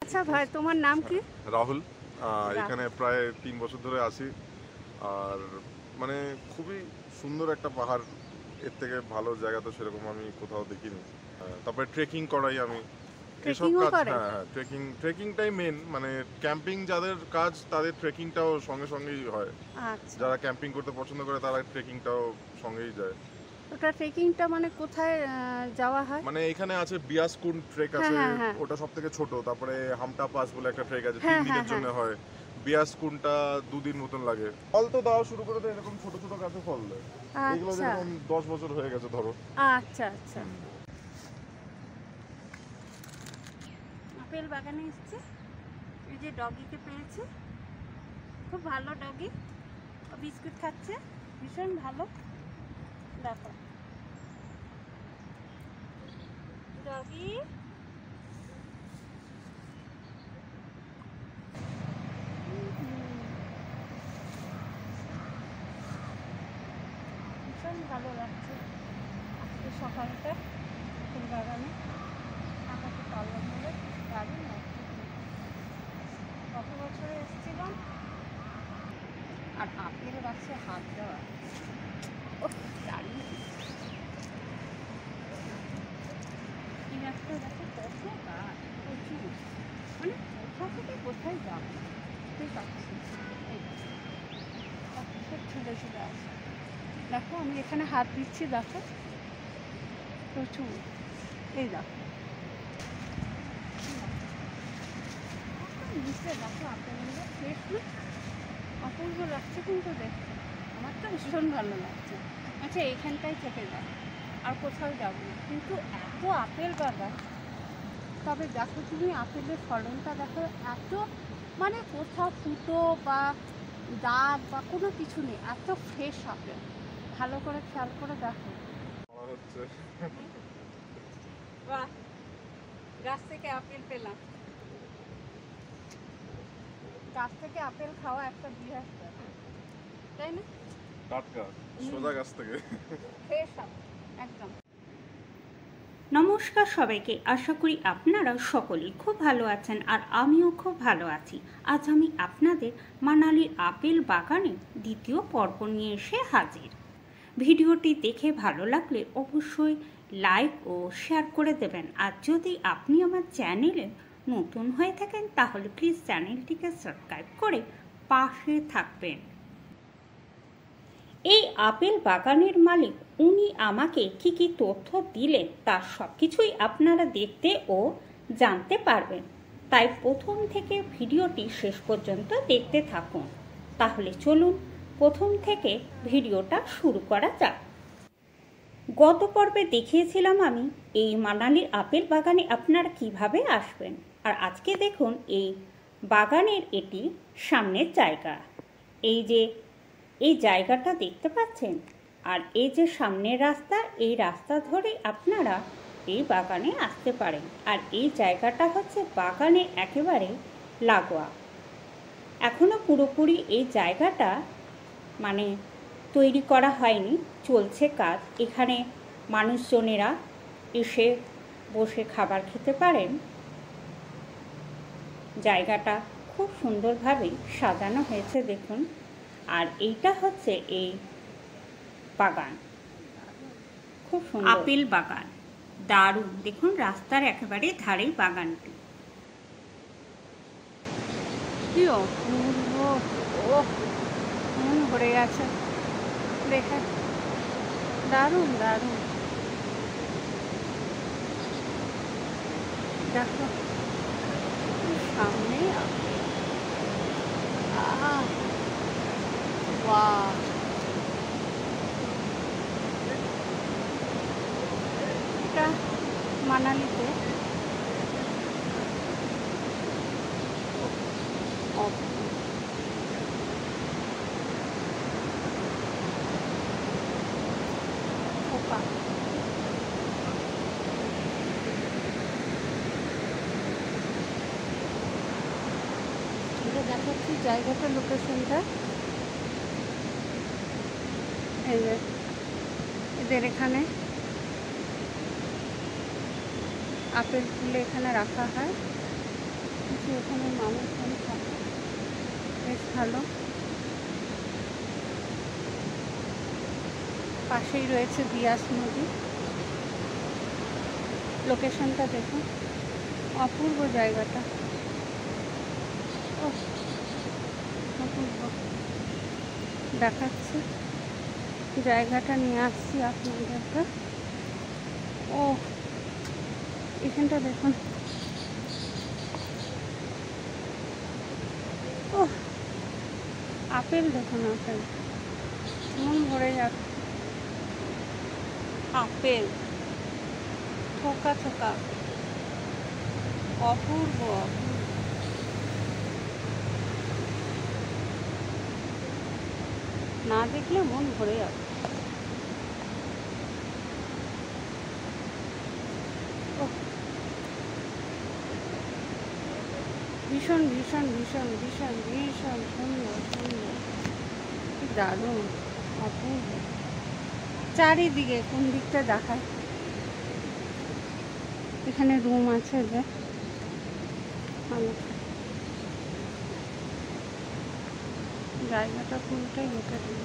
আচ্ছা ভাই, তোমার নাম কি? রাহুল। এখানে প্রায় ৩ বছর ধরে আছি। আর মানে খুবই সুন্দর একটা পাহাড়, এর থেকে ভালো জায়গা তো সেরকম আমি কোথাও দেখিনি। তারপরে ট্রেকিং করাই আমি, এসব ট্রেকিংও কাজ। করে? হ্যাঁ হ্যাঁ, ট্রেকিংটাই মেন, মানে ক্যাম্পিং যাদের কাজ তাদের ট্রেকিংটাও সঙ্গে সঙ্গেই হয়। আচ্ছা, যারা ক্যাম্পিং করতে পছন্দ করে তারা ট্রেকিংটাও সঙ্গেই যায়। ওটা ট্রেকিংটা মানে কোথায় যাওয়া হয়? মানে এখানে আছে বিয়াসকুন্ড ট্রেক হ্যাঁ আছে, হ্যাঁ হ্যাঁ ওটা সব থেকে ছোট। তারপরে হামটা পাস বলে একটা ট্রেক আছে, হ্যাঁ 3 দিনের হ্যাঁ জন্য হয়। বিয়াসকুন্ডটা 2 দিন মতন লাগে। ফল তো দেওয়া শুরু করে দেয়, এরকম ছোট ছোট গাছে ফল দেয়। এগুলো আচ্ছা যেরকম 10 বছর হয়ে গেছে ধরো। আচ্ছা আচ্ছা। আপেল বাগানে এসছে, এই যে ডগিকে পেয়েছে, খুব ভালো ডগি, বিস্কুট খাচ্ছে, ভীষণ ভালো। দেখো ডগি, ভীষণ ভালো লাগছে আজকে সকালটা ফুল বাগানে। আমাকে কলম বলে দারুণ লাগছে। গত বছরে এসেছিলাম, আর আপেল গাছে হাত দেওয়া দারুণ। এই গাছটা দেখো কত গাছ, প্রচুর, মানে কোথা থেকে কোথায় যাবো বুঝতেই পারছি। এই খুব ঝুলে ঝুলে আছে, দেখো আমি এখানে হাত দিচ্ছি, দেখো প্রচুর। এই দেখো নিচে দেখো আপেলগুলো ফ্রেশ না, অপূর্ব লাগছে কিন্তু দেখতে, আমার তো ভীষণ ভালো লাগছে। আচ্ছা এইখানটাই থেকে যাও, আর কোথাও যাবো না, কিন্তু এত আপেল বাগান। তবে দেখো তুমি আপেলের ফলনটা দেখো, এত মানে কোথাও ফুটো বা দাগ বা কোনো কিছু নেই, এত ফ্রেশ আপেল। ভালো করে খেয়াল করে দেখো। হচ্ছে বাহ, গাছ থেকে আপেল পেলাম। গাছ থেকে আপেল খাওয়া একটা বিরাট ব্যাপার, তাই না? টাটকা সোজা গাছ থেকে ফ্রেশ আপেল একদম। নমস্কার সবাইকে, আশা করি আপনারা সকলেই খুব ভালো আছেন আর আমিও খুব ভালো আছি। আজ আমি আপনাদের মানালির আপেল বাগানে দ্বিতীয় পর্ব নিয়ে এসে হাজির। ভিডিওটি দেখে ভালো লাগলে অবশ্যই লাইক ও শেয়ার করে দেবেন। আর যদি আপনি আমার চ্যানেলে নতুন হয়ে থাকেন তাহলে প্লিজ চ্যানেলটিকে সাবস্ক্রাইব করে পাশে থাকবেন। এই আপেল বাগানের মালিক উনি আমাকে কি কি তথ্য দিলেন তার সব কিছুই আপনারা দেখতে ও জানতে পারবেন, তাই প্রথম থেকে ভিডিওটি শেষ পর্যন্ত দেখতে থাকুন। তাহলে চলুন প্রথম থেকে ভিডিওটা শুরু করা যাক। গত পর্বে দেখিয়েছিলাম আমি এই মানালির আপেল বাগানে আপনারা কিভাবে আসবেন, আর আজকে দেখুন এই বাগানের এটি সামনের জায়গা। এই জায়গাটা দেখতে পাচ্ছেন, আর এই যে সামনের রাস্তা, এই রাস্তা ধরে আপনারা এই বাগানে আসতে পারেন। আর এই জায়গাটা হচ্ছে বাগানে একেবারে লাগোয়া। এখনো পুরোপুরি এই জায়গাটা মানে তৈরি করা হয়নি, চলছে কাজ। এখানে মানুষজনেরা এসে বসে খাবার খেতে পারেন। জায়গাটা খুব সুন্দরভাবে সাজানো হয়েছে দেখুন। আর এইটা হচ্ছে এই বাগান, খুব সুন্দর আপেল বাগান, দারুণ। দেখুন রাস্তার একেবারে ধারেই বাগানটি। কি অপূর্ব, ও মন ভরে গেছে দেখে, দারুণ দারুণ। দেখো সামনে আপেল, বাহ, এটা মানালিতে খোপা। এটা দেখাচ্ছি জায়গাটা, লোকেশনটা। এই যে এদের এখানে আপেল তুলে এখানে রাখা হয়, ভালো। পাশেই রয়েছে বিয়াস নদী। লোকেশনটা দেখুন, অপূর্ব জায়গাটা, অপূর্ব দেখাচ্ছে। জায়গাটা নিয়ে আসছি আপনাদেরকে। ও এখানটা দেখুন, ও আপেল দেখুন, আপেল মন ভরে যাচ্ছে। আপেল থোকা থোকা, অপূর্ব অপূর্ব। না দেখলে মন ভরে যাবে। ভীষণ ভীষণ ভীষণ ভীষণ ভীষণ সুন্দর সুন্দর, কি দারুণ, অপূর্ব। চারিদিকে কোন দিকটা দেখায়, এখানে রুম আছে যে, জায়গাটা পুরোটাই হেঁটে দিল।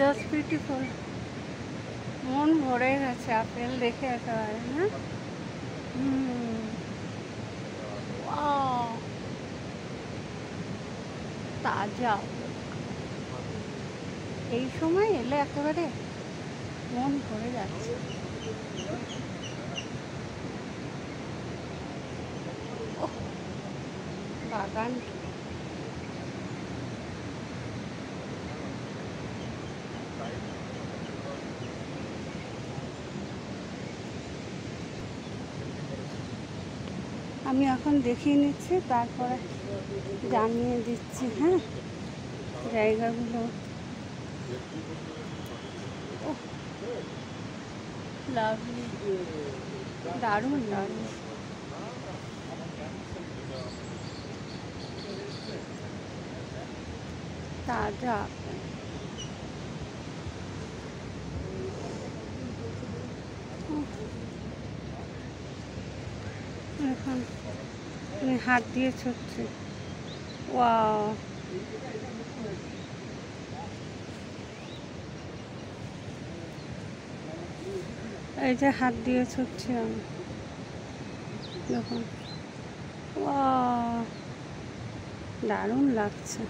জাস্ট বিউটিফুল, মন ভরে গেছে আপেল দেখে একেবারে না। তাজা এই সময় এলে একেবারে মন ভরে যাচ্ছে। বাগান আমি এখন দেখিয়ে নিচ্ছি, তারপরে জানিয়ে দিচ্ছি। হ্যাঁ, জায়গাগুলো লাভলি, দারুণ দারুণ। তাজা এখন হাত দিয়ে ছুটছে। ওয়াও, এই যে হাত দিয়ে ছুটছি আমি, দেখুন। ওয়াও, দারুণ লাগছে।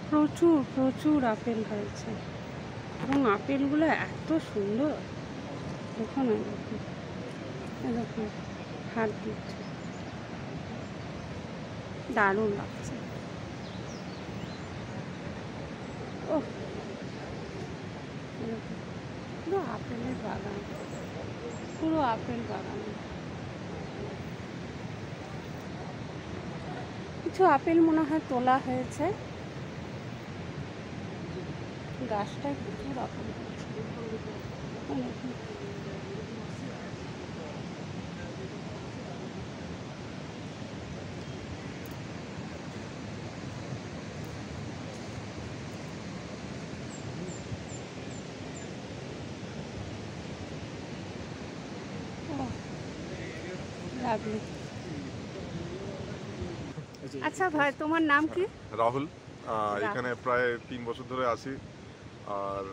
প্রচুর প্রচুর আপেল হয়েছে এবং আপেলগুলো এত সুন্দর, দেখুন দেখুন দেখুন, হাত দিচ্ছে, দারুণ লাগছে। ও পুরো আপেলের বাগান, পুরো আপেল বাগান। কিছু আপেল মনে হয় তোলা হয়েছে, গাছটায় প্রচুর আপেল হয়েছে। লাভলি। আচ্ছা ভাই, তোমার নাম কি? রাহুল। এখানে প্রায় 3 বছর ধরে আছি। আর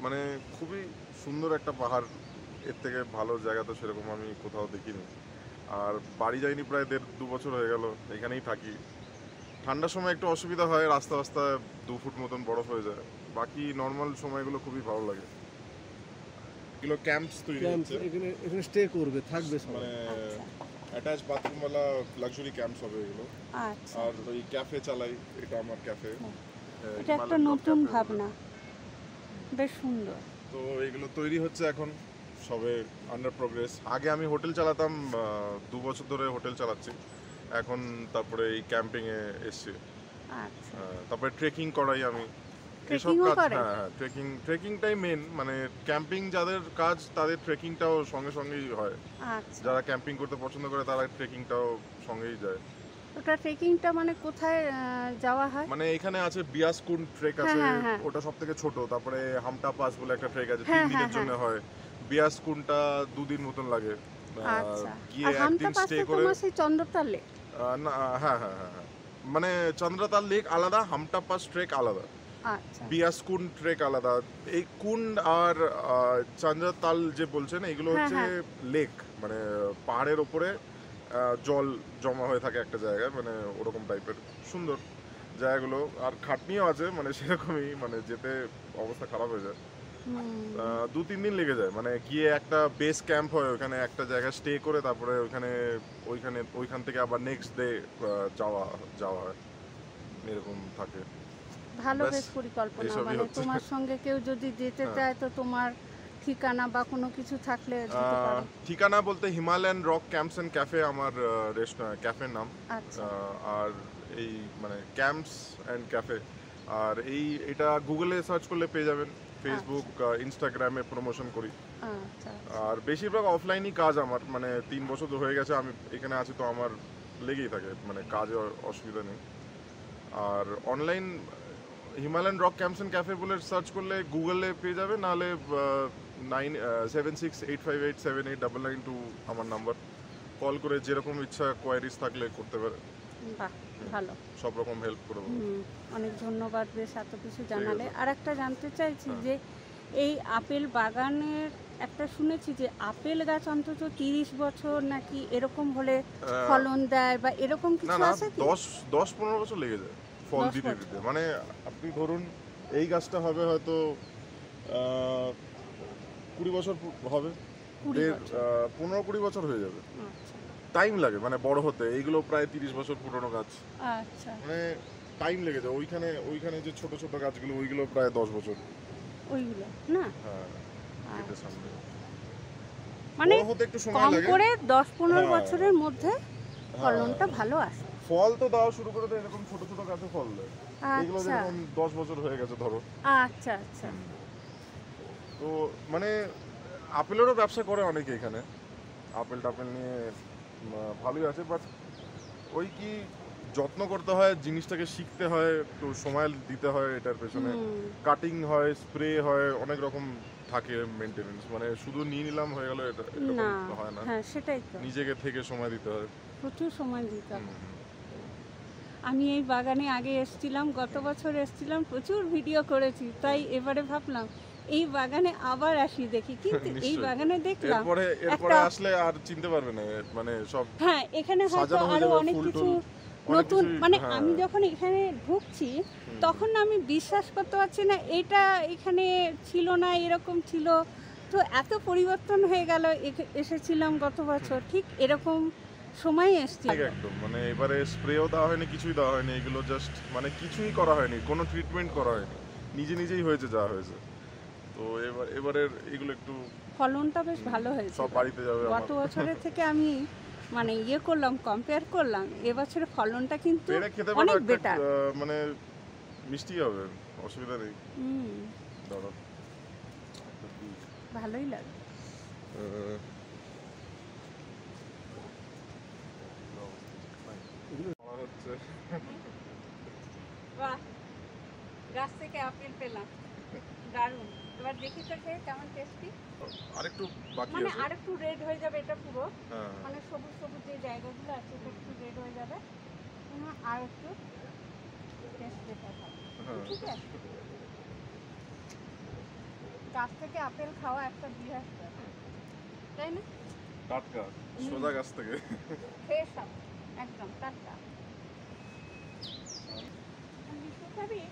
মানে খুবই সুন্দর একটা পাহাড়, এর থেকে ভালো জায়গা তো সেরকম আমি কোথাও দেখিনি। আর বাড়ি যাইনি প্রায় 1.5-2 বছর হয়ে গেল, এখানেই থাকি। ঠান্ডার সময় একটু অসুবিধা হয়, রাস্তা রাস্তা 2 ফুট মতন বরফ হয়ে যায়, বাকি নর্মাল সময়গুলো খুবই ভালো লাগে। এগুলো ক্যাম্পস তৈরি হচ্ছে, এখানে স্টে করবে, থাকবে মানে অ্যাটাচ বাথরুমওয়ালা লাক্সারি ক্যাম্পস হবে এগুলো। আচ্ছা, আর ওই ক্যাফে চালাই, এটা আমার ক্যাফে। এটা একটা নতুন ভাবনা, বেশ সুন্দর। তো এগুলো তৈরি হচ্ছে এখন, সবে আন্ডার প্রোগ্রেস। আগে আমি হোটেল চালাতাম, 2 বছর ধরে হোটেল চালাচ্ছি এখন। তারপরে এই ক্যাম্পিংয়ে এসছি। আচ্ছা, তারপরে ট্রেকিং করাই আমি। এসব ট্রেকিংও কাজ, করে? হ্যাঁ ট্রেকিংটাই মেন, মানে ক্যাম্পিং যাদের কাজ তাদের ট্রেকিংটাও সঙ্গে সঙ্গেই হয়। আচ্ছা, যারা ক্যাম্পিং করতে পছন্দ করে তারা ট্রেকিংটাও সঙ্গেই যায়। ওটা ট্রেকিংটা মানে কোথায় যাওয়া হয়? মানে এখানে আছে বিয়াসকুন ট্রেক হ্যাঁ, আছে, হ্যাঁ, হ্যাঁ। ওটা সব থেকে ছোট। তারপরে হামটা পাস বলে একটা ট্রেক আছে, হ্যাঁ, 3 দিনের হ্যাঁ, জন্য হয়। বিয়াসকুনটা 2 দিন মতন লাগে। আচ্ছা, গিয়ে আর হামটা একদিন স্টে পাসটা করে, তোমার সেই চন্দ্রতাল লেক? না, হ্যাঁ হ্যাঁ হ্যাঁ হ্যাঁ, মানে চন্দ্রতাল লেক আলাদা, হামটা পাস ট্রেক আলাদা, আচ্ছা, বিয়াসকুন ট্রেক আলাদা। এই কুন্ড আর চন্দ্রতাল যে বলছেন এগুলো হ্যাঁ, হচ্ছে হ্যাঁ। লেক, মানে পাহাড়ের ওপরে জল জমা হয়ে থাকে একটা জায়গায়, মানে ওরকম টাইপের সুন্দর জায়গাগুলো। আর খাটনিও আছে, মানে সেরকমই, মানে যেতে অবস্থা খারাপ হয়ে যায়। হুম, 2-3 দিন লেগে যায়, মানে গিয়ে একটা বেস ক্যাম্প হয় ওখানে, একটা জায়গায় স্টে করে তারপরে ওইখান থেকে আবার নেক্সট ডে যাওয়া হয়, এরকম থাকে। ভালো ব্যাস, বেশ পরিকল্পনা। এইসবই মানে হচ্ছে। তোমার সঙ্গে কেউ যদি যেতে হ্যাঁ। চায় তো তোমার ঠিকানা বা কোনো কিছু থাকলে দিতে পারো। ঠিকানা বলতে Himalayan Rock Camps and cafe আমার ক্যাফের নাম। আচ্ছা, আর এই মানে ক্যাম্পস অ্যান্ড ক্যাফে, আর এটা গুগলে সার্চ করলে পেয়ে যাবেন। ফেসবুক, ইনস্টাগ্রামে প্রমোশন করি। আচ্ছা, আর বেশিরভাগ অফলাইনই কাজ আমার, মানে 3 বছর তো হয়ে গেছে আমি এখানে আছি, তো আমার লেগেই থাকে, মানে কাজে অসুবিধা নেই। আর online Himalayan Rock Camps and Cafe বলে সার্চ করলে গুগলে পেয়ে যাবে, নাহলে 7685878992 আমার নাম্বার। কল করে যেরকম ইচ্ছা কোয়ারিজ থাকলে করতে পারে, বাহ, ভালো। সব রকম হেল্প করে দেবো। অনেক ধন্যবাদ বেশ এত কিছু জানালে। আছে। আর একটা জানতে চাইছি হ্যাঁ। যে এই আপেল বাগানের একটা শুনেছি যে আপেল গাছ অন্তত 30 বছর নাকি এরকম হলে ফলন দেয়, বা এরকম না কিছু না, আছে কি? 10-15 বছর লেগে যায় ফল 10 দিতে বছর? দিতে। মানে আপনি ধরুন এই গাছটা হবে হয়তো 20 বছর হবে, 20 বছর। 15-20 বছর হয়ে যাবে। আচ্ছা, টাইম লাগে মানে বড় হতে। এইগুলো প্রায় 30 বছর পুরনো গাছ, আচ্ছা, মানে টাইম লেগে যায়। ওইখানে যে ছোট ছোট গাছগুলো ওইগুলো প্রায় 10 বছর। ওইগুলো না? হ্যাঁ, গেটের আচ্ছা। সামনে। মানে বড় হতে একটু সময় কম লাগে। করে 10-15 হ্যাঁ। বছরের মধ্যে হ্যাঁ। ফলনটা ভালো আসে। ফল তো দেওয়া শুরু করে দেয় এরকম ছোট ছোট গাছে ফল দেয়। এগুলো আচ্ছা, যেরকম 10 বছর হয়ে গেছে ধরো। আচ্ছা, আচ্ছা, তো মানে আপেলেরও ব্যবসা করে অনেকে এখানে, আপেল টাপেল নিয়ে ভালোই আছে। বাট ওই কি যত্ন করতে হয়, জিনিসটাকে শিখতে হয়, একটু সময় দিতে হয় এটার পেছনে। কাটিং হয়, স্প্রে হয়, অনেক রকম থাকে মেনটেনেন্স। মানে শুধু নিয়ে নিলাম হয়ে গেল, এটা এরকম না, তো হয় না। হ্যাঁ সেটাই তো, নিজেকে থেকে সময় দিতে হয়। প্রচুর সময় দিতে হবে। হুম, হুম। আমি এই বাগানে আগে এসেছিলাম, গত বছর এসেছিলাম, প্রচুর ভিডিও করেছি, তাই এবারে ভাবলাম এই বাগানে আবার আসি দেখি, কিন্তু এই নিশ্চয়ই। বাগানে দেখলাম এরপরে একটা, আসলে আর চিনতে পারবে না, মানে সব হ্যাঁ এখানে হয়তো সাজানো হয়ে আরো যাবে, অনেক ফুল কিছু টুল, অনেক নতুন, কিছুই, মানে হ্যাঁ। আমি যখন এখানে ঢুকছি তখন আমি বিশ্বাস করতে পারছি না এটা এখানে ছিল না, এরকম ছিল। তো এত পরিবর্তন হয়ে গেল। এসেছিলাম গত বছর ঠিক এরকম সময় এসেছি। ঠিক একদম, মানে এবারে স্প্রেও দেওয়া হয়নি, কিছুই দেওয়া হয়নি, এগুলো জাস্ট মানে কিছুই করা হয়নি, কোনো ট্রিটমেন্ট করা হয়নি, নিজেই হয়েছে যা হয়েছে। তো এবারের এগুলো একটু ফলনটা বেশ ভালো হয়েছে। সব বাড়িতে যাবে গত আমার। বছরের থেকে আমি মানে করলাম, কম্পেয়ার করলাম, এবছরের ফলনটা কিন্তু পেরে খেতে পারো, অনেক একটা, বেটার। মানে মিষ্টি হবে, অসুবিধা নেই। দাঁড়াও, ভালোই লাগে। হচ্ছে বাহ, গাছ থেকে আপেল পেলাম, দারুণ। এবার দেখি তো খেয়ে কেমন টেস্টি। আরেকটু বাকি মানে আছে। আরেকটু রেড হয়ে যাবে এটা পুরো, হ্যাঁ, মানে সবুজ সবুজ যে জায়গাগুলো আছে এটা একটু রেড হয়ে যাবে, আর একটু টেস্ট বেটার হবে। হ্যাঁ। ঠিক আছে, গাছ থেকে আপেল খাওয়া একটা বিরাট ব্যাপার, তাই না? টাটকা, সোজা গাছ থেকে। ফ্রেশ আপেল, একদম টাটকা। বিস্কুট খাবি?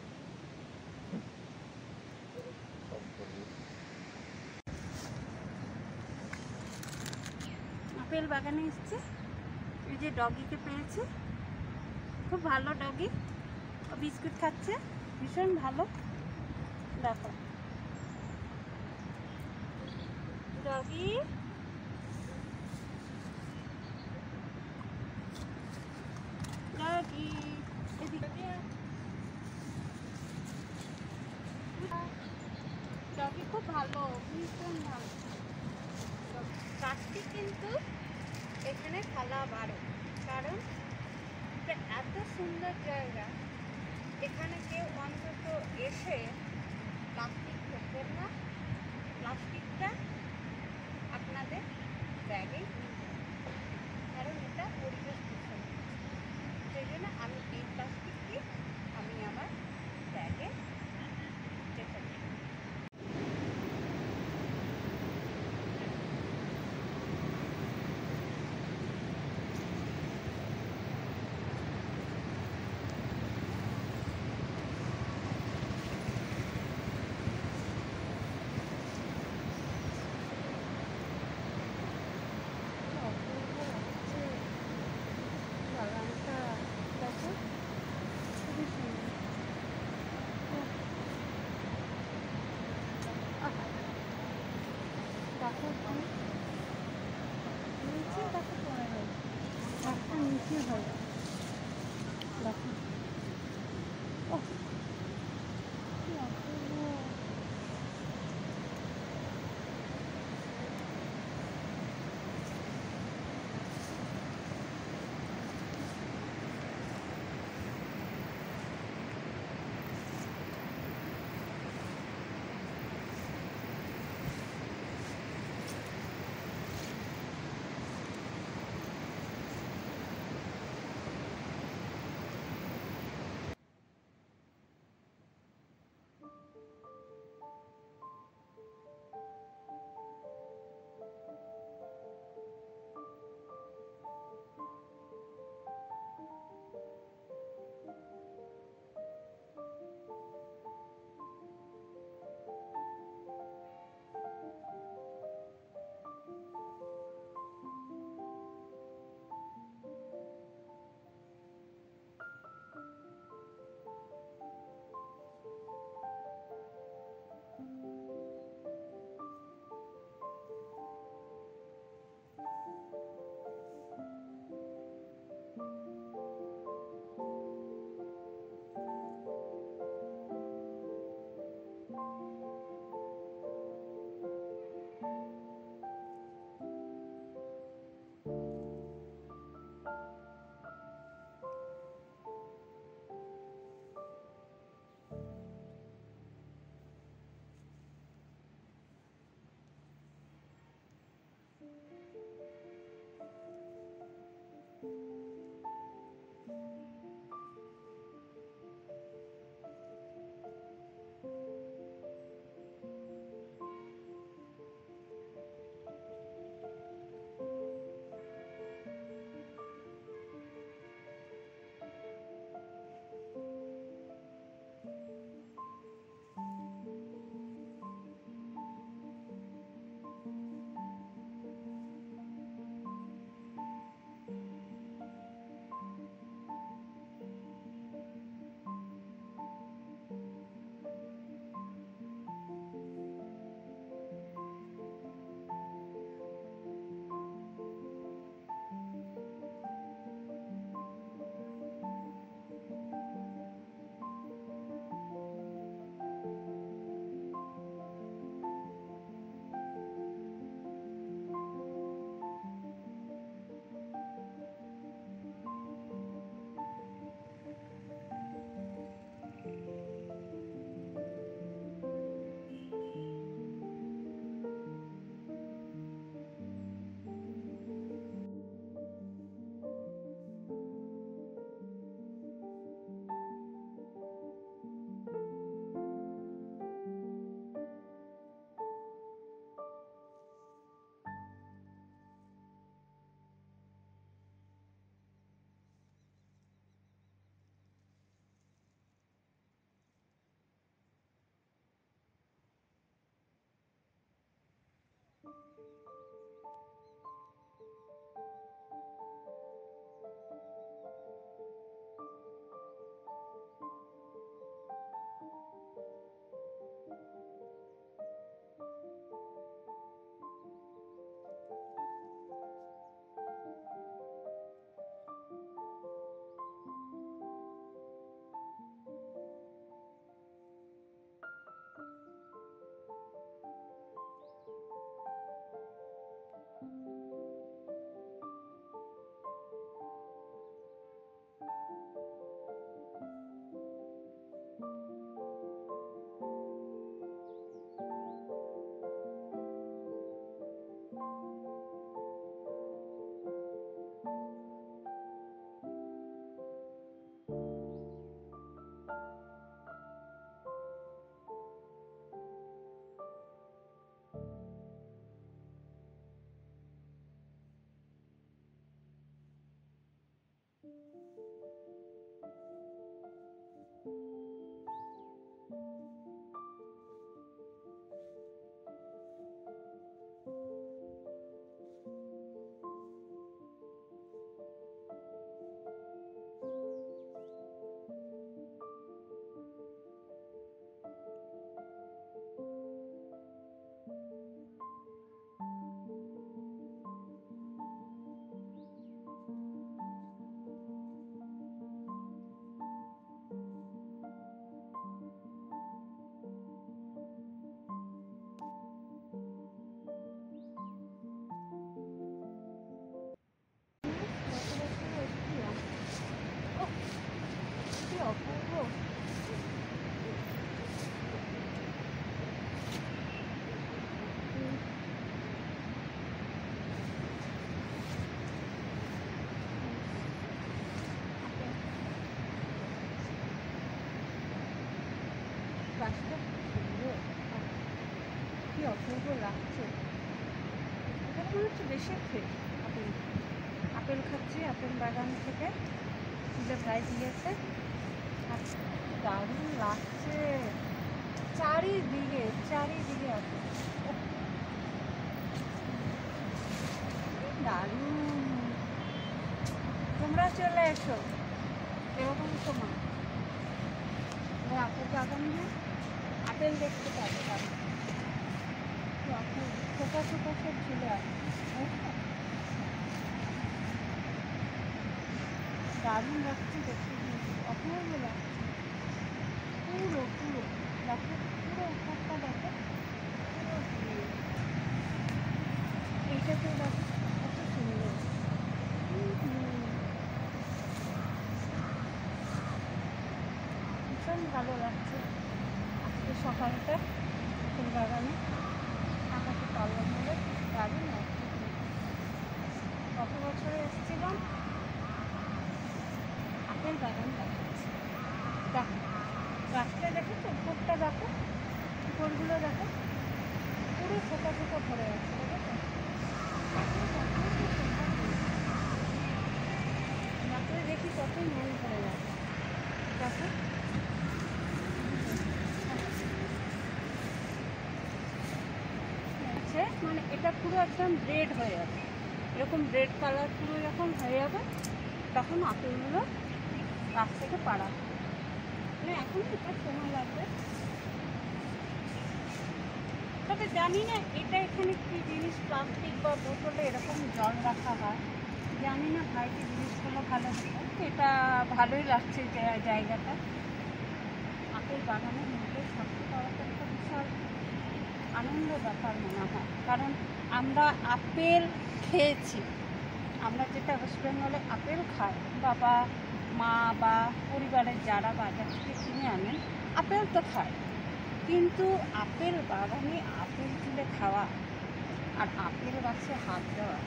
আপেল বাগানে এসছে, এই যে ডগিকে পেয়েছে, খুব ভালো ডগি, ও বিস্কুট খাচ্ছে, ভীষণ ভালো। দেখো ডগি, ডগি এদিকে টপি খুব ভালো, ভীষণ ভালো। প্লাস্টিক কিন্তু এখানে ফেলা বারো, কারণ এটা এত সুন্দর জায়গা, এখানে কেউ অন্তত এসে প্লাস্টিক ফেলবেন না। প্লাস্টিকটা আপনাদের ব্যাগে নিয়ে যাবেন, কারণ এটা পরিবেশ দূষণ। সেই জন্য আমি এই প্লাস্টিকটি আমি আমার ব্যাগে রেখে দিই। কি অপূর্ব। গাছটা সুন্দর, কি অপূর্ব লাগছে। এটা মনে হচ্ছে বেশি ফ্রেশ আপেল। আপেল খাচ্ছি আপেল বাগান থেকে তুলে প্রায় দিয়েছে। আর দারুণ লাগছে, চারিদিকে চারিদিকে আপেল, দারুণ। তোমরা চলে এসো এরকম সময়, আপেল বাগানে আপেল দেখতে পাবে। আপেল ছোটো ছোটো সব ঝুলে আছে, দারুণ লাগছে দেখতে, অপূর্ব লাগছে। পুরো পুরো দেখো, পুরো উপরটা দেখো, পুরো এইটাতে দেখো কত সুন্দর। ভীষণ ভালো লাগছে আজকে সকালটা ফুল বাগানে আকাশে পাল্লা মেলে, দারুণ লাগছে। গত বছরে এসেছিলাম, আপেল বাগান দেখাচ্ছি। দেখো গাছটা দেখেছো, উপরটা দেখো, উপরগুলো দেখো, পুরো ছোটো ছোটো ভরে আছে, দেখেছো? গাছে দেখি কতই মন ভরে যাচ্ছে। দেখো মানে এটা পুরো একদম রেড হয়ে যাবে, এরকম রেড কালার পুরো যখন হয়ে যাবে তখন আপেলগুলো গাছ থেকে পাড়া, মানে এখন এটা সময় লাগবে। তবে জানি না এটা এখানে কী জিনিস, প্লাস্টিক বা বোতলে এরকম জল রাখা হয়, জানি না ভাইটি জিনিসগুলো ভালো হতো। এটা ভালোই লাগছে জায়গাটা। আপেল বাগানের মধ্যে থাকতে পাওয়াটা একটা বিশাল আনন্দ ব্যাপার মনে হয়, কারণ আমরা আপেল খেয়েছি। আমরা যেটা ওয়েস্ট বেঙ্গলে আপেল খাই, বাবা মা বা পরিবারের যারা বাজার থেকে কিনে আনেন আপেল তো খায়, কিন্তু আপেল বাগানে আপেল তুলে খাওয়া আর আপেল গাছে হাত দেওয়া,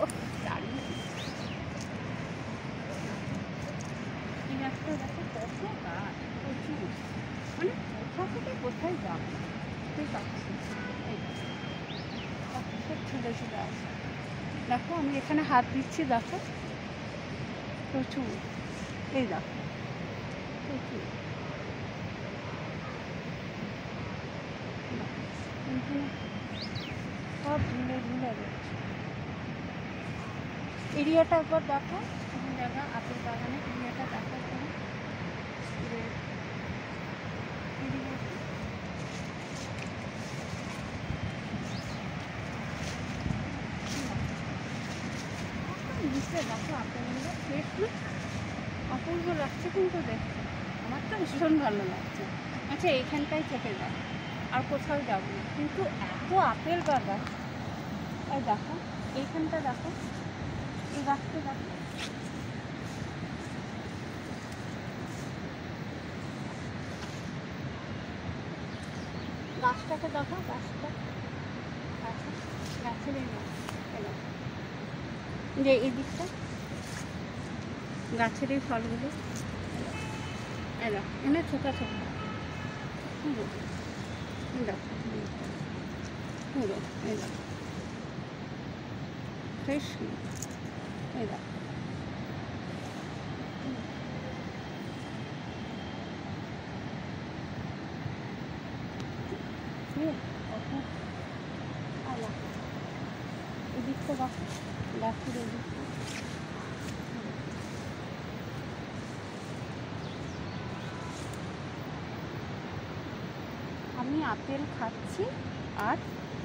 ও দারুণ। এই গাছটা দেখো কত গাছ, প্রচুর, মানে কোথা থেকে কোথায় যাবে ঠিক আছে। এই ঝুলে ঝুলে আছে, দেখো আমি এখানে হাত দিচ্ছি, দেখো প্রচুর, এই দেখো প্রচুর। সব ঝুলে ঝুলে রয়েছে। এরিয়াটা একবার দেখো, কোন জায়গা আপেল বাগানে এরিয়াটা দেখো, নিচে দেখো আপেলগুলো ফ্রেশ না, অপূর্ব লাগছে কিন্তু দেখতে, আমার তো ভীষণ ভালো লাগছে। আচ্ছা এইখানটাই থেকে যায়, আর কোথাও যাবো না, কিন্তু এত আপেল বাগান। আর দেখো এইখানটা দেখো, এই গাছটা দেখো, গাছটাকে দেখো, গাছটা গাছের এই যে এই দিকটা গাছের এই ফলগুলো এরা এনে ছোটা ছোটা পুরো দেখো, পুরো এই দেখো ফ্রেশ, এই দেখো দিকটা দেখো, গাছের ওই দিকটা। আমি আপেল খাচ্ছি আর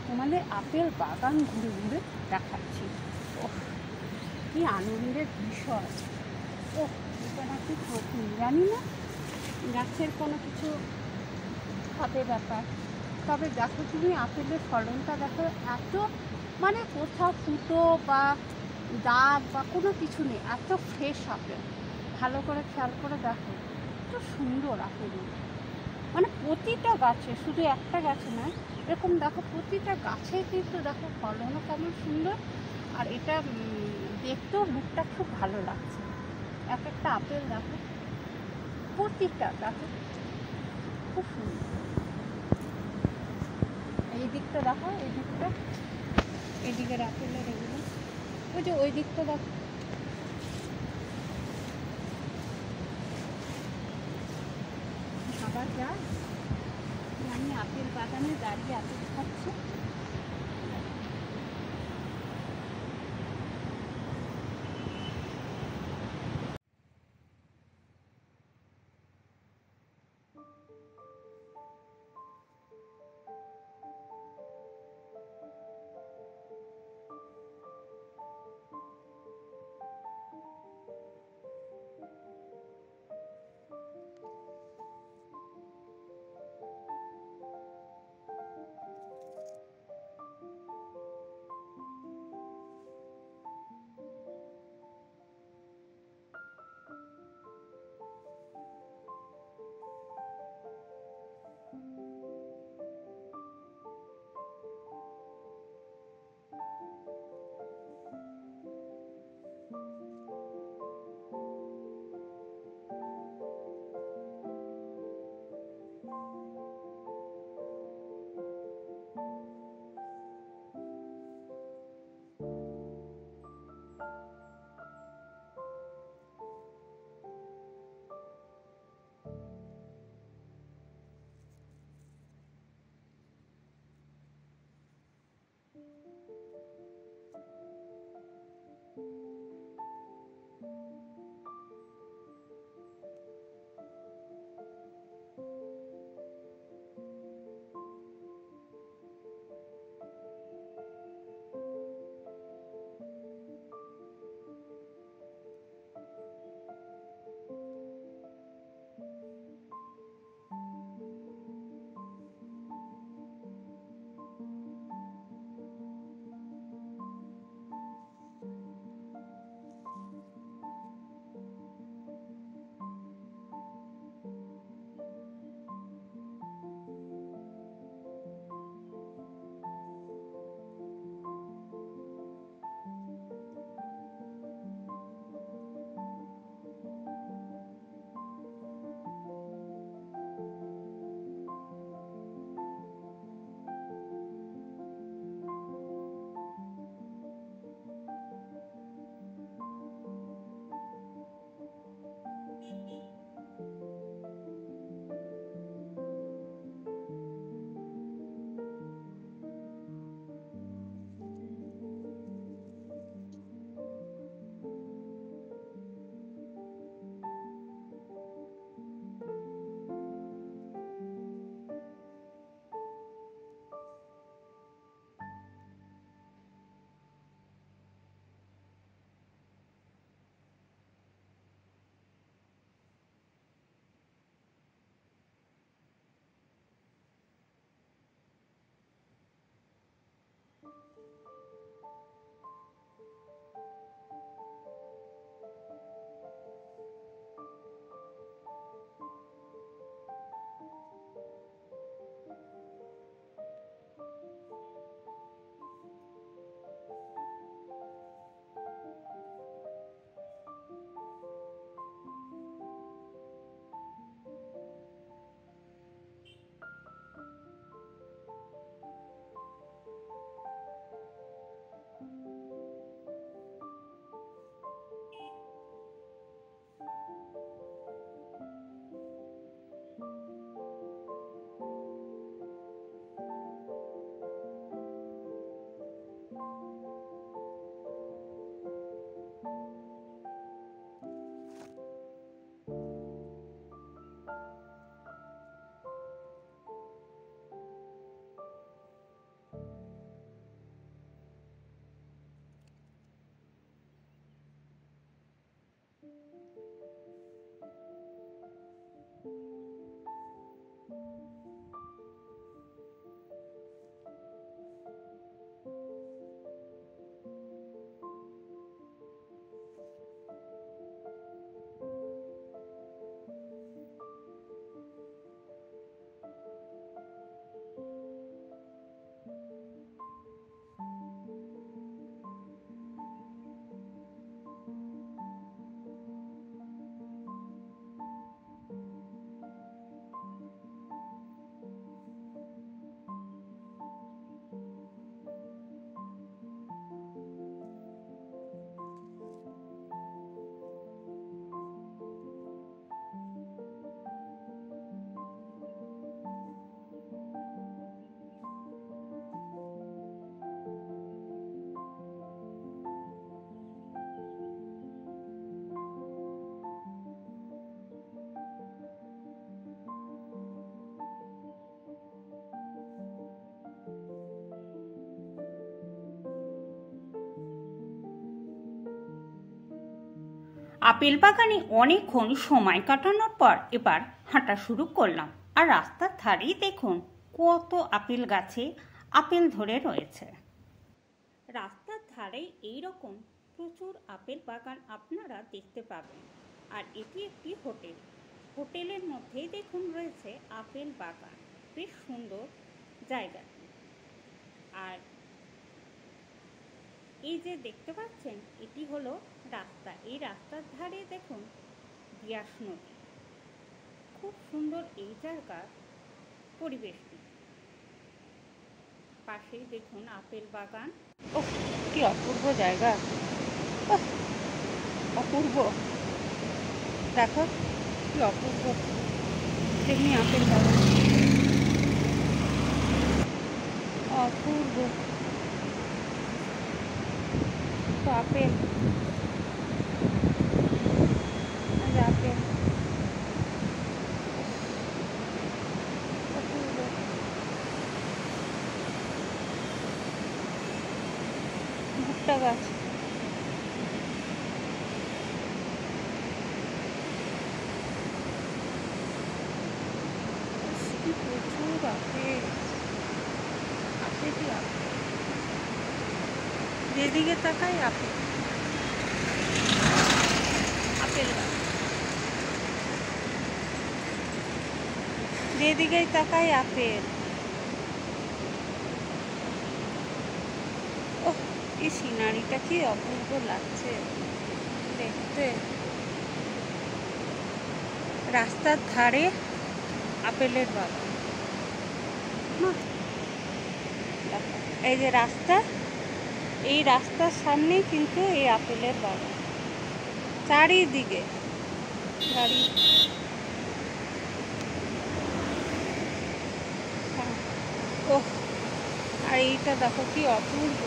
তোমাদের আপেল বাগান ঘুরে ঘুরে দেখাচ্ছি। ওহ, কি আনন্দের বিষয়। ওহ, এটা নাকি প্রথম জানি না গাছের কোনো কিছু হবে ব্যাপার। তবে দেখো তুমি আপেলের ফলনটা দেখো, এত মানে কোথাও ফুটো বা দাগ বা কোনো কিছু নেই, এত ফ্রেশ আপেল। ভালো করে খেয়াল করে দেখো, এত সুন্দর আপেলগুলো, মানে প্রতিটা গাছে, শুধু একটা গাছে নয়, এরকম দেখো প্রতিটা গাছে কিন্তু দেখো ফলনও কেমন সুন্দর। আর এটা দেখতেও মুখটা খুব ভালো লাগছে। এক একটা আপেল দেখো, প্রতিটা গাছে খুব সুন্দর। এই দিকটা দেখো, এই দিকটা, এদিকের আপেলের এগুলো, ওই যে ওই দিকটা দেখো। ভাবা যায় আমি আপেল বাগানে দাঁড়িয়ে আপেল খাচ্ছি। আপেল বাগানে অনেকক্ষণ সময় কাটানোর পর এবার হাঁটা শুরু করলাম। আর রাস্তার ধারেই দেখুন কত আপেল গাছে আপেল ধরে রয়েছে। রাস্তার ধারেই এইরকম প্রচুর আপেল বাগান আপনারা দেখতে পাবেন। আর এটি একটি হোটেল। হোটেলের মধ্যেই দেখুন রয়েছে আপেল বাগান, বেশ সুন্দর জায়গাটি। আর এই যে দেখতে পাচ্ছেন এটি হলো রাস্তা। এই রাস্তার ধারে দেখুন বিয়াস নদী। খুব সুন্দর এই জায়গার পরিবেশটি। পাশেই দেখুন আপেল বাগান। ও কি অপূর্ব জায়গা, অপূর্ব। দেখো কি অপূর্ব, তেমনি আপেল বাগান, অপূর্ব। তো আপেল, আপেল অপূর্ব। ভুট্টা গাছ, প্রচুর আপেল, আপেলই আপেল, যেদিকে তাকাই আপেল, আপেল গাছ, যেদিকেই তাকাই আপেল। ওহ, এই সিনারিটা কি অপূর্ব লাগছে দেখতে। রাস্তার ধারে আপেলের বাগান। এই যে রাস্তা, এই রাস্তার সামনেই কিন্তু এই আপেলের বাগান, চারিদিকে গাড়ি। ওহ, আর এইটা দেখো কি অপূর্ব।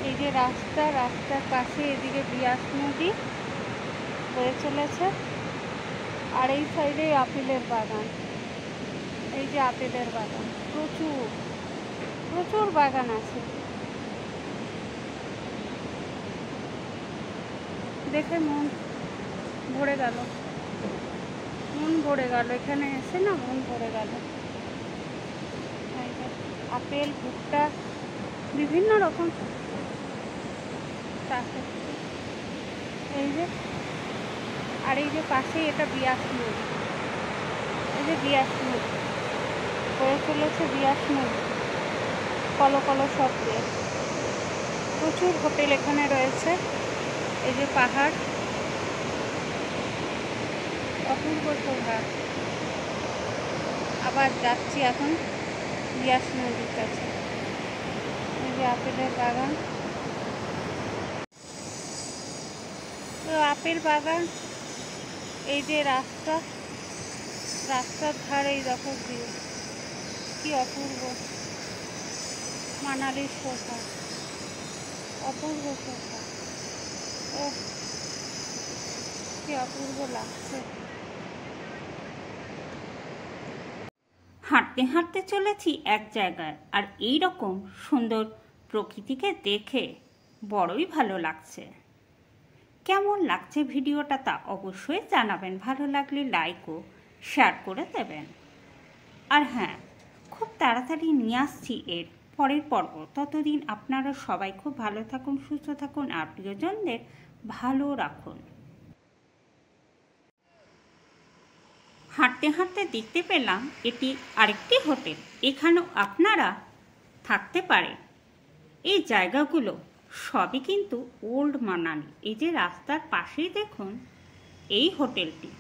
এই যে রাস্তা, রাস্তার পাশে এদিকে বিয়াস নদী বয়ে চলেছে, আর এই সাইডে আপেলের বাগান। এই যে আপেলের বাগান, প্রচুর প্রচুর বাগান আছে। দেখে মন ভরে গেল, মন ভরে গেল, এখানে এসে না মন ভরে গেল। আপেল, ভুট্টা, বিভিন্ন রকম চাষ হচ্ছে। এই যে, আর এই যে পাশেই এটা বিয়াস নদী। এই যে বিয়াস নদী বয়ে চলেছে, বিয়াস নদী কলো কলো শব্দে। প্রচুর হোটেল এখানে রয়েছে। এই যে পাহাড়, অপূর্ব শোভা। আবার যাচ্ছি এখন বিয়াস নদীর কাছে। এই যে আপেলের বাগান, তো আপেল বাগান। এই যে রাস্তা, রাস্তার ধারে এই দেখো ভিউ, কি অপূর্ব। মানালির শোভা, অপূর্ব শোভা। ও কি অপূর্ব লাগছে। হাঁটতে হাঁটতে চলেছি এক জায়গায়, আর এই রকম সুন্দর প্রকৃতিকে দেখে বড়ই ভালো লাগছে। কেমন লাগছে ভিডিওটা তা অবশ্যই জানাবেন। ভালো লাগলে লাইক ও শেয়ার করে দেবেন। আর হ্যাঁ, খুব তাড়াতাড়ি নিয়ে আসছি এর পরের পর্ব। ততদিন আপনারা সবাই খুব ভালো থাকুন, সুস্থ থাকুন, আর প্রিয়জনদের ভালো রাখুন। হাঁটতে হাঁটতে দেখতে পেলাম এটি আরেকটি হোটেল। এখানেও আপনারা থাকতে পারেন। এই জায়গাগুলো সবই কিন্তু ওল্ড মানালি। এই যে রাস্তার পাশেই দেখুন এই হোটেলটি,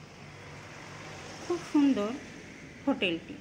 খুব সুন্দর হোটেলটি।